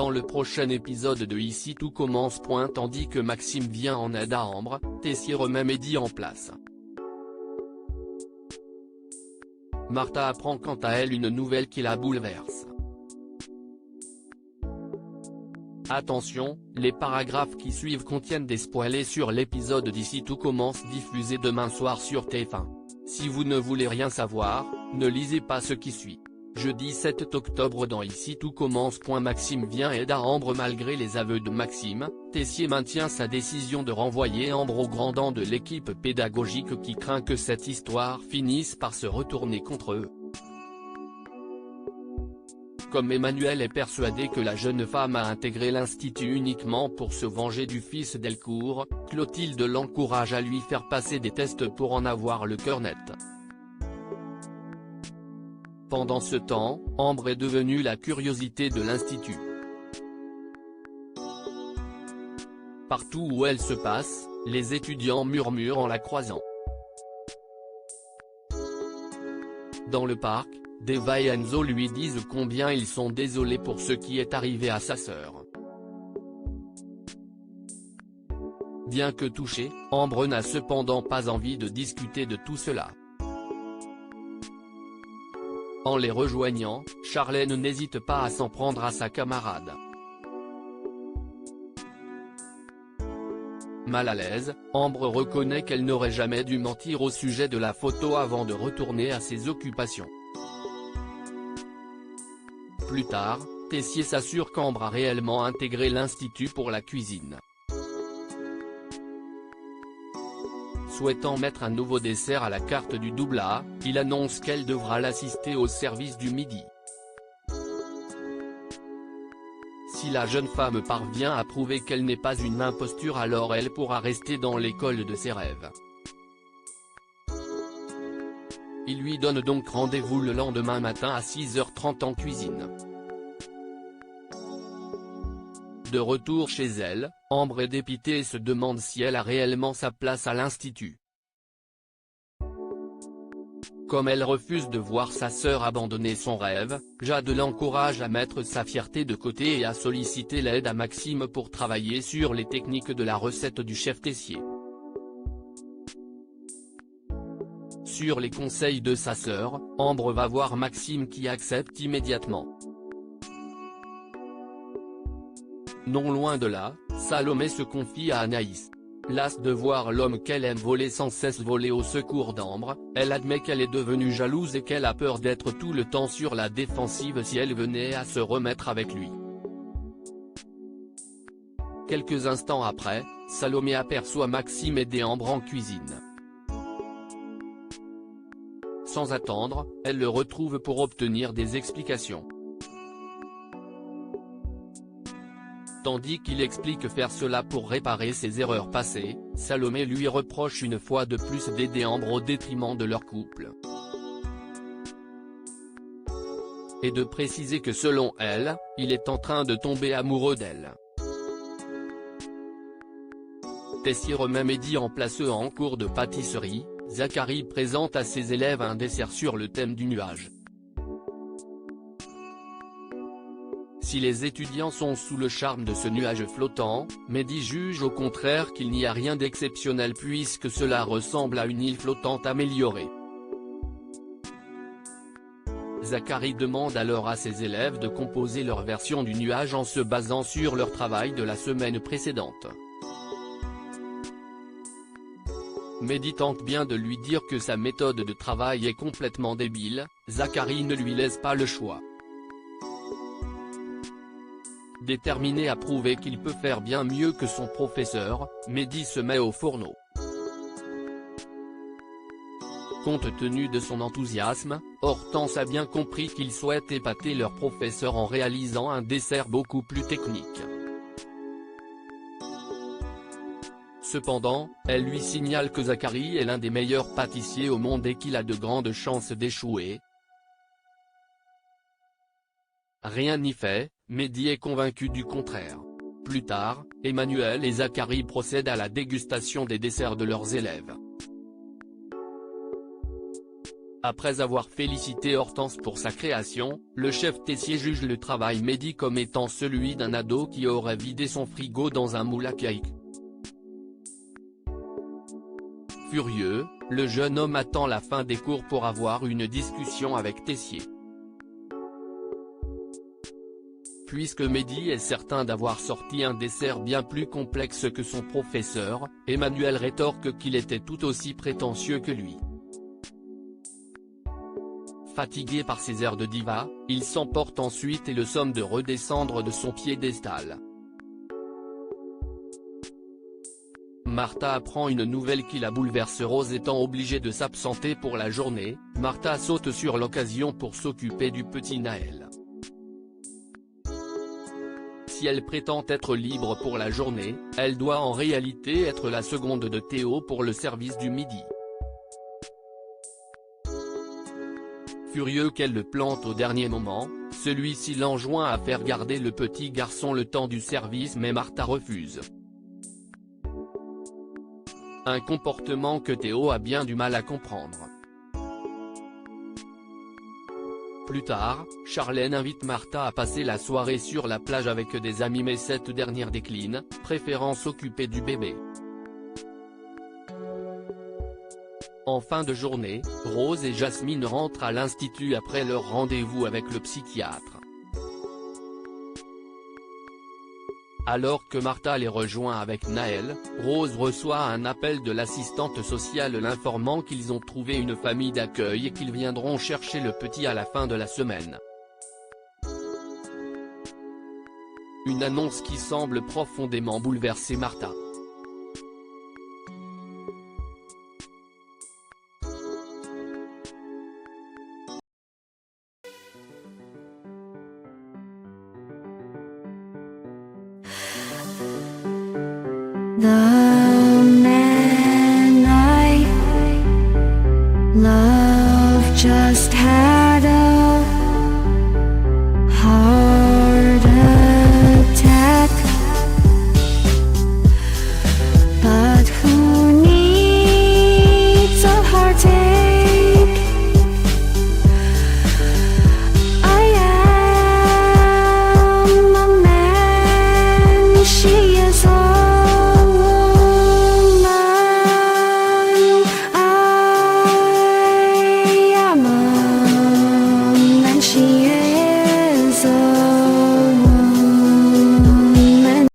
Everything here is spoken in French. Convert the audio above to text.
Dans le prochain épisode de Ici tout commence. Tandis que Maxime vient en aide à Ambre, Tessier remet Mehdi en place. Martha apprend quant à elle une nouvelle qui la bouleverse. Attention, les paragraphes qui suivent contiennent des spoilers sur l'épisode d'Ici tout commence diffusé demain soir sur TF1. Si vous ne voulez rien savoir, ne lisez pas ce qui suit. Jeudi 7 octobre dans Ici tout commence. Maxime vient aide à Ambre. Malgré les aveux de Maxime, Tessier maintient sa décision de renvoyer Ambre au grand dam de l'équipe pédagogique qui craint que cette histoire finisse par se retourner contre eux. Comme Emmanuel est persuadé que la jeune femme a intégré l'institut uniquement pour se venger du fils Delcourt, Clotilde l'encourage à lui faire passer des tests pour en avoir le cœur net. Pendant ce temps, Ambre est devenue la curiosité de l'institut. Partout où elle se passe, les étudiants murmurent en la croisant. Dans le parc, Deva et Enzo lui disent combien ils sont désolés pour ce qui est arrivé à sa sœur. Bien que touchée, Ambre n'a cependant pas envie de discuter de tout cela. En les rejoignant, Charlène n'hésite pas à s'en prendre à sa camarade. Mal à l'aise, Ambre reconnaît qu'elle n'aurait jamais dû mentir au sujet de la photo avant de retourner à ses occupations. Plus tard, Tessier s'assure qu'Ambre a réellement intégré l'institut pour la cuisine. Souhaitant mettre un nouveau dessert à la carte du double A, il annonce qu'elle devra l'assister au service du midi. Si la jeune femme parvient à prouver qu'elle n'est pas une imposture, alors elle pourra rester dans l'école de ses rêves. Il lui donne donc rendez-vous le lendemain matin à 6h30 en cuisine. De retour chez elle, Ambre est dépitée et se demande si elle a réellement sa place à l'institut. Comme elle refuse de voir sa sœur abandonner son rêve, Jade l'encourage à mettre sa fierté de côté et à solliciter l'aide à Maxime pour travailler sur les techniques de la recette du chef Tessier. Sur les conseils de sa sœur, Ambre va voir Maxime qui accepte immédiatement. Non loin de là, Salomé se confie à Anaïs. Lasse de voir l'homme qu'elle aime voler sans cesse voler au secours d'Ambre, elle admet qu'elle est devenue jalouse et qu'elle a peur d'être tout le temps sur la défensive si elle venait à se remettre avec lui. Quelques instants après, Salomé aperçoit Maxime aider Ambre en cuisine. Sans attendre, elle le retrouve pour obtenir des explications. Tandis qu'il explique faire cela pour réparer ses erreurs passées, Salomé lui reproche une fois de plus d'aider Ambre au détriment de leur couple. Et de préciser que selon elle, il est en train de tomber amoureux d'elle. Tessier remet Mehdi en place en cours de pâtisserie. Zacharie présente à ses élèves un dessert sur le thème du nuage. Si les étudiants sont sous le charme de ce nuage flottant, Mehdi juge au contraire qu'il n'y a rien d'exceptionnel puisque cela ressemble à une île flottante améliorée. Zacharie demande alors à ses élèves de composer leur version du nuage en se basant sur leur travail de la semaine précédente. Mehdi tente bien de lui dire que sa méthode de travail est complètement débile, Zacharie ne lui laisse pas le choix. Déterminé à prouver qu'il peut faire bien mieux que son professeur, Mehdi se met au fourneau. Compte tenu de son enthousiasme, Hortense a bien compris qu'il souhaite épater leur professeur en réalisant un dessert beaucoup plus technique. Cependant, elle lui signale que Zacharie est l'un des meilleurs pâtissiers au monde et qu'il a de grandes chances d'échouer. Rien n'y fait, Mehdi est convaincu du contraire. Plus tard, Emmanuel et Zacharie procèdent à la dégustation des desserts de leurs élèves. Après avoir félicité Hortense pour sa création, le chef Tessier juge le travail Mehdi comme étant celui d'un ado qui aurait vidé son frigo dans un moule à cake. Furieux, le jeune homme attend la fin des cours pour avoir une discussion avec Tessier. Puisque Mehdi est certain d'avoir sorti un dessert bien plus complexe que son professeur, Emmanuel rétorque qu'il était tout aussi prétentieux que lui. Fatigué par ses airs de diva, il s'emporte ensuite et le somme de redescendre de son piédestal. Martha apprend une nouvelle qui la bouleverse. Rose étant obligée de s'absenter pour la journée, Martha saute sur l'occasion pour s'occuper du petit Naël. Si elle prétend être libre pour la journée, elle doit en réalité être la seconde de Théo pour le service du midi. Furieux qu'elle le plante au dernier moment, celui-ci l'enjoint à faire garder le petit garçon le temps du service mais Martha refuse. Un comportement que Théo a bien du mal à comprendre. Plus tard, Charlène invite Martha à passer la soirée sur la plage avec des amis mais cette dernière décline, préférant s'occuper du bébé. En fin de journée, Rose et Jasmine rentrent à l'institut après leur rendez-vous avec le psychiatre. Alors que Martha les rejoint avec Naël, Rose reçoit un appel de l'assistante sociale l'informant qu'ils ont trouvé une famille d'accueil et qu'ils viendront chercher le petit à la fin de la semaine. Une annonce qui semble profondément bouleverser Martha. 나